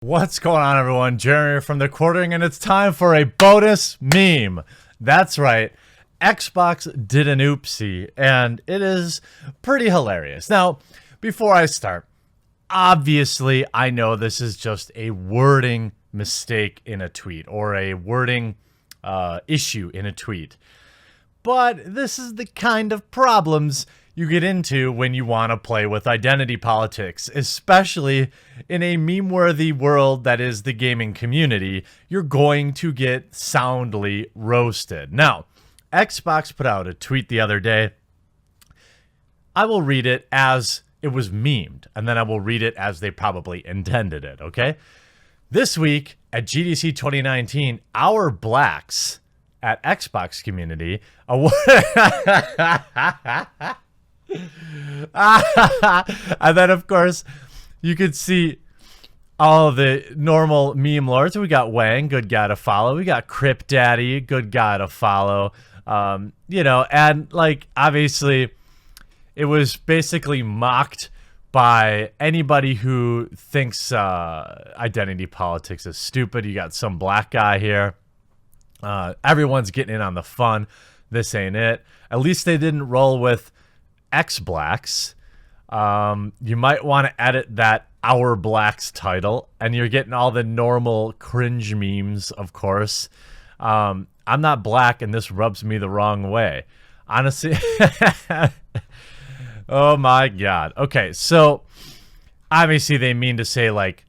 What's going on, everyone? Jeremy from the Quartering, and it's time for a bonus meme. That's right. Xbox did an oopsie, and it is pretty hilarious. Now, before I start, obviously, I know this is just a wording mistake in a tweet or a wording issue in a tweet. But this is the kind of problems you get into when you want to play with identity politics, especially in a meme-worthy world that is the gaming community. You're going to get soundly roasted. Now, Xbox put out a tweet the other day. I will read it as it was memed, and then I will read it as they probably intended it, okay? This week at GDC 2019, our blacks at Xbox community and then, of course, you could see all the normal meme lords. We got Wang, good guy to follow. We got Crip Daddy, good guy to follow. And like, obviously, it was basically mocked by anybody who thinks identity politics is stupid. You got some black guy here. Everyone's getting in on the fun. This ain't it. At least they didn't roll with X-Blacks. You might want to edit that Our Blacks title, and you're getting all the normal cringe memes, of course. I'm not black, and this rubs me the wrong way. Honestly. Oh, my God. Okay, so obviously they mean to say, like,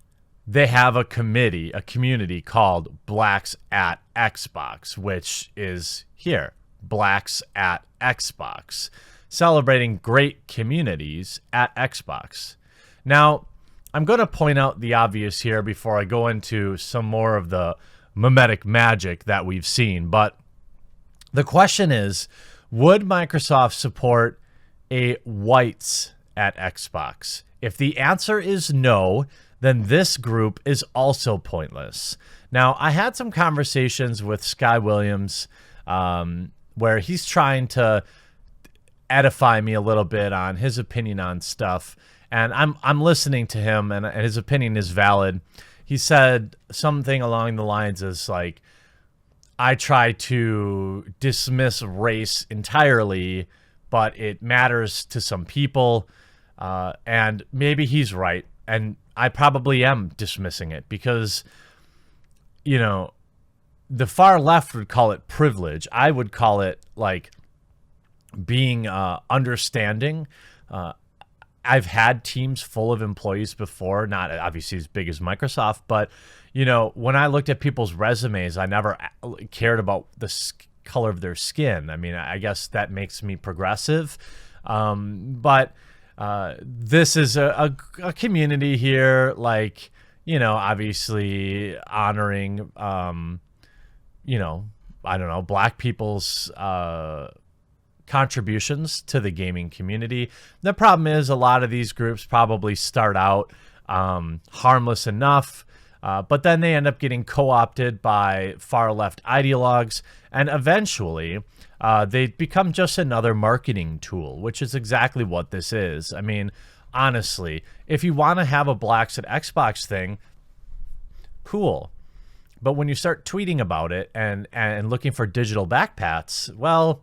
they have a community called Blacks at Xbox, which is here, Blacks at Xbox, celebrating great communities at Xbox. Now, I'm going to point out the obvious here before I go into some more of the mimetic magic that we've seen. But the question is, would Microsoft support a whites at Xbox? If the answer is no, then this group is also pointless. Now, I had some conversations with Sky Williams where he's trying to edify me a little bit on his opinion on stuff, and I'm listening to him, and his opinion is valid. He said something along the lines as like, I try to dismiss race entirely, but it matters to some people, and maybe he's right, and I probably am dismissing it because, you know, the far left would call it privilege. I would call it like being understanding. I've had teams full of employees before, not obviously as big as Microsoft, but, you know, when I looked at people's resumes, I never cared about the color of their skin. I mean, I guess that makes me progressive. But this is a community here, like, you know, obviously honoring, you know, I don't know, black people's contributions to the gaming community. The problem is a lot of these groups probably start out harmless enough, but then they end up getting co-opted by far left ideologues, and eventually they become just another marketing tool, which is exactly what this is. I mean, honestly, if you want to have a Blacks at Xbox thing, cool. But when you start tweeting about it and looking for digital backpats, well,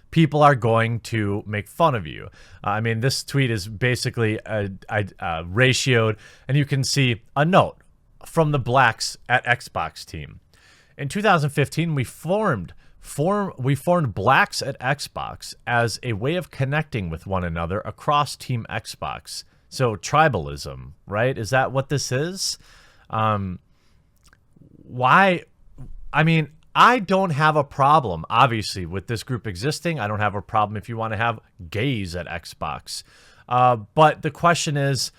people are going to make fun of you. I mean, this tweet is basically ratioed, and you can see a note from the Blacks at Xbox team. In 2015, we formed Blacks at Xbox as a way of connecting with one another across Team Xbox. So tribalism, right? Is that what this is? Why? I mean, I don't have a problem, obviously, with this group existing. I don't have a problem if you want to have gays at Xbox. But the question is,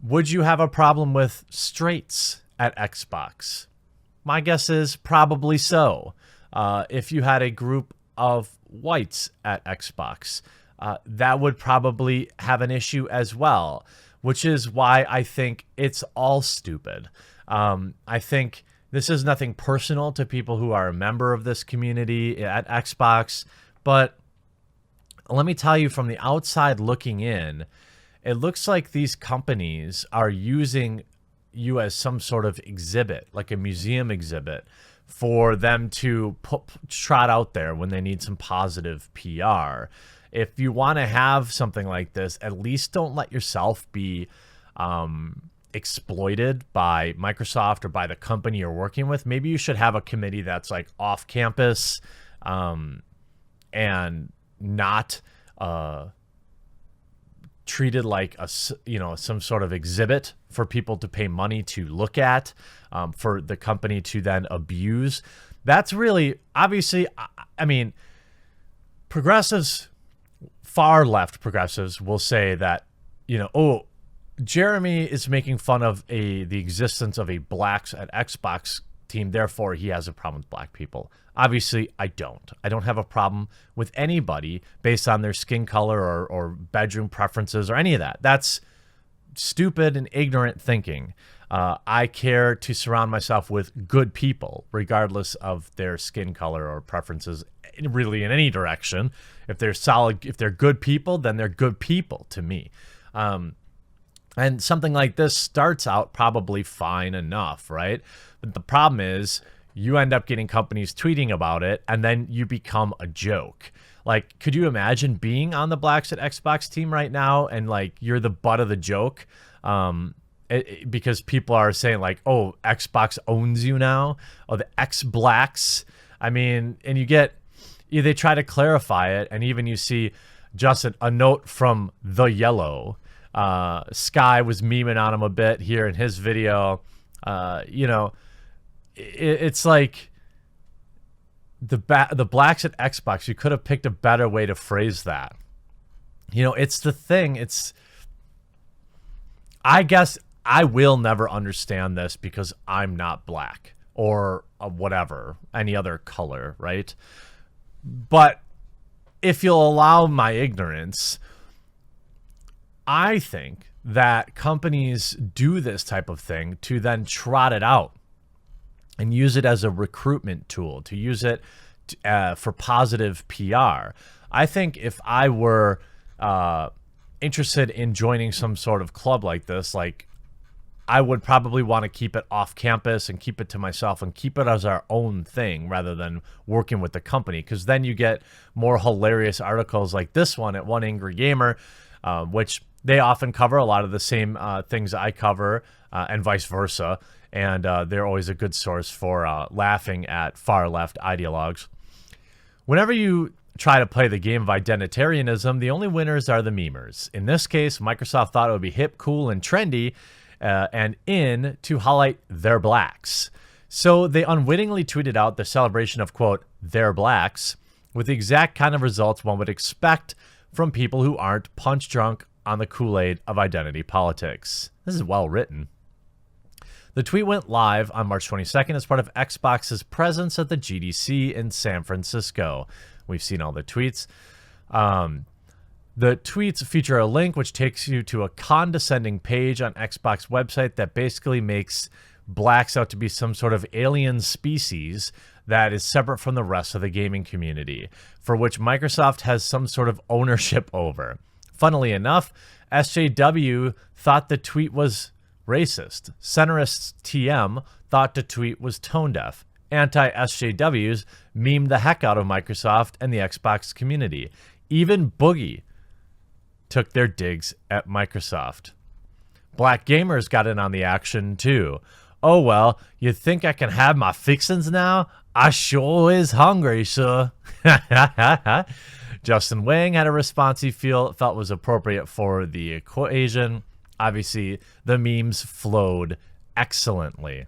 would you have a problem with straights at Xbox? My guess is probably so. If you had a group of whites at Xbox, that would probably have an issue as well, which is why I think it's all stupid. I think this is nothing personal to people who are a member of this community at Xbox, but let me tell you, from the outside looking in, it looks like these companies are using, you as some sort of exhibit, like a museum exhibit, for them to trot out there when they need some positive PR. If you want to have something like this, at least don't let yourself be exploited by Microsoft or by the company you're working with. Maybe you should have a committee that's like off campus and not treated like some sort of exhibit for people to pay money to look at, for the company to then abuse. That's really, obviously, I mean, progressives, far left progressives will say that, oh, Jeremy is making fun of the existence of a blacks at Xbox team, therefore he has a problem with black people. Obviously, I don't. I don't have a problem with anybody based on their skin color or bedroom preferences or any of that. That's stupid and ignorant thinking. I care to surround myself with good people, regardless of their skin color or preferences, really in any direction. If they're solid, if they're good people, then they're good people to me. And something like this starts out probably fine enough, right? But the problem is you end up getting companies tweeting about it, and then you become a joke. Like, could you imagine being on the Blacks at Xbox team right now and, like, you're the butt of the joke because people are saying, like, oh, Xbox owns you now? Oh, the X-Blacks? I mean, and they try to clarify it, and even you see, Justin, a note from The Yellow. Sky was memeing on him a bit here in his video. It's like the blacks at Xbox. You could have picked a better way to phrase that. It's the thing. I guess I will never understand this because I'm not black or whatever, any other color, right? But if you'll allow my ignorance, I think that companies do this type of thing to then trot it out and use it as a recruitment tool, to use it for positive PR. I think if I were interested in joining some sort of club like this, like, I would probably want to keep it off campus and keep it to myself and keep it as our own thing rather than working with the company, because then you get more hilarious articles like this one at One Angry Gamer, which they often cover a lot of the same things I cover, and vice versa. And they're always a good source for laughing at far left ideologues. Whenever you try to play the game of identitarianism, the only winners are the memers. In this case, Microsoft thought it would be hip, cool, and trendy and in to highlight their blacks. So they unwittingly tweeted out the celebration of, quote, their blacks, with the exact kind of results one would expect from people who aren't punch drunk on the Kool-Aid of identity politics. This is well written. The tweet went live on March 22nd as part of Xbox's presence at the GDC in San Francisco. We've seen all the tweets. The tweets feature a link which takes you to a condescending page on Xbox website that basically makes blacks out to be some sort of alien species that is separate from the rest of the gaming community, for which Microsoft has some sort of ownership over. Funnily enough, SJW thought the tweet was racist. Centrist TM thought the tweet was tone deaf. Anti-SJWs memed the heck out of Microsoft and the Xbox community. Even Boogie took their digs at Microsoft. Black gamers got in on the action too. Oh well, you think I can have my fixins now? I sure is hungry, sir. Justin Wang had a response he felt was appropriate for the occasion. Obviously, the memes flowed excellently.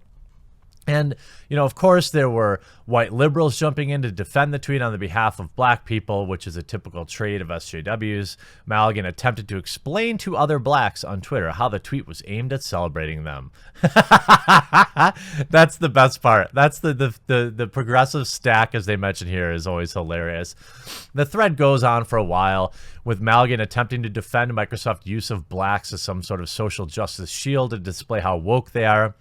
And, of course, there were white liberals jumping in to defend the tweet on the behalf of black people, which is a typical trait of SJWs. Maligan attempted to explain to other blacks on Twitter how the tweet was aimed at celebrating them. That's the best part. That's the progressive stack, as they mention here, is always hilarious. The thread goes on for a while, with Maligan attempting to defend Microsoft's use of blacks as some sort of social justice shield to display how woke they are.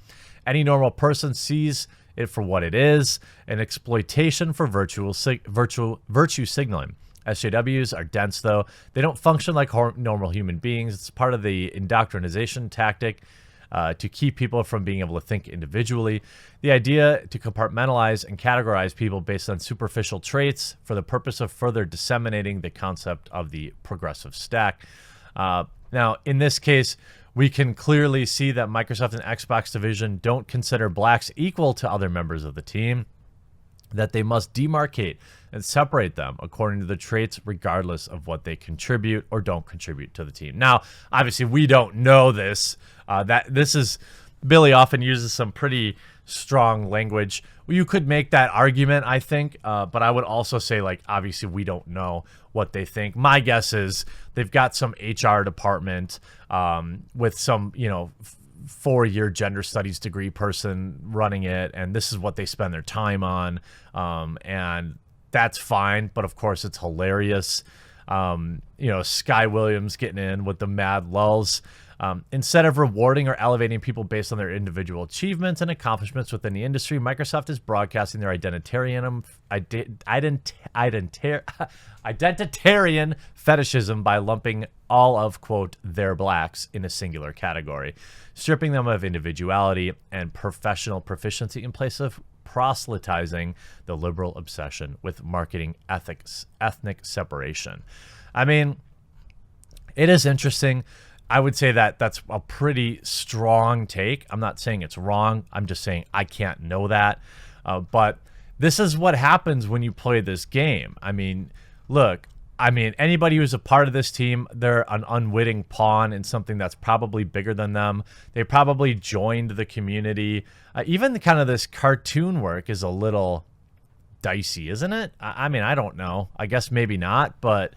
Any normal person sees it for what it is, an exploitation for virtue signaling. SJWs are dense, though. They don't function like normal human beings. It's part of the indoctrination tactic to keep people from being able to think individually. The idea to compartmentalize and categorize people based on superficial traits for the purpose of further disseminating the concept of the progressive stack. Now, in this case, we can clearly see that Microsoft and Xbox division don't consider blacks equal to other members of the team, that they must demarcate and separate them according to the traits regardless of what they contribute or don't contribute to the team. Now, obviously, we don't know this. Billy often uses some pretty strong language. You could make that argument, I think, but I would also say, like, obviously, we don't know what they think. My guess is they've got some HR department with some, 4-year gender studies degree person running it, and this is what they spend their time on, and that's fine. But of course, it's hilarious. Sky Williams getting in with the mad lulls. Instead of rewarding or elevating people based on their individual achievements and accomplishments within the industry, Microsoft is broadcasting their identitarian fetishism by lumping all of, quote, their blacks in a singular category, stripping them of individuality and professional proficiency in place of proselytizing the liberal obsession with marketing ethnic separation. I mean, it is interesting. I would say that that's a pretty strong take. I'm not saying it's wrong. I'm just saying I can't know that. But this is what happens when you play this game. I mean, look, anybody who's a part of this team, they're an unwitting pawn in something that's probably bigger than them. They probably joined the community. Even kind of this cartoon work is a little dicey, isn't it? I don't know. I guess maybe not. But,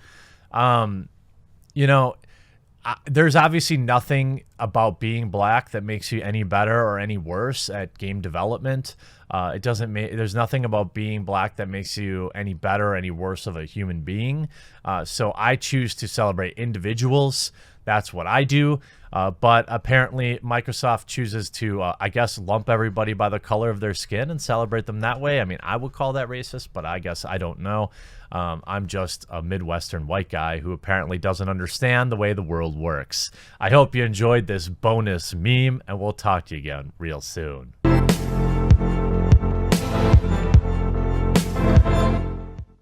there's obviously nothing about being black that makes you any better or any worse at game development. There's nothing about being black that makes you any better or any worse of a human being. So I choose to celebrate individuals. That's what I do. But apparently Microsoft chooses to, lump everybody by the color of their skin and celebrate them that way. I mean, I would call that racist, but I guess I don't know. I'm just a Midwestern white guy who apparently doesn't understand the way the world works. I hope you enjoyed this bonus meme, and we'll talk to you again real soon.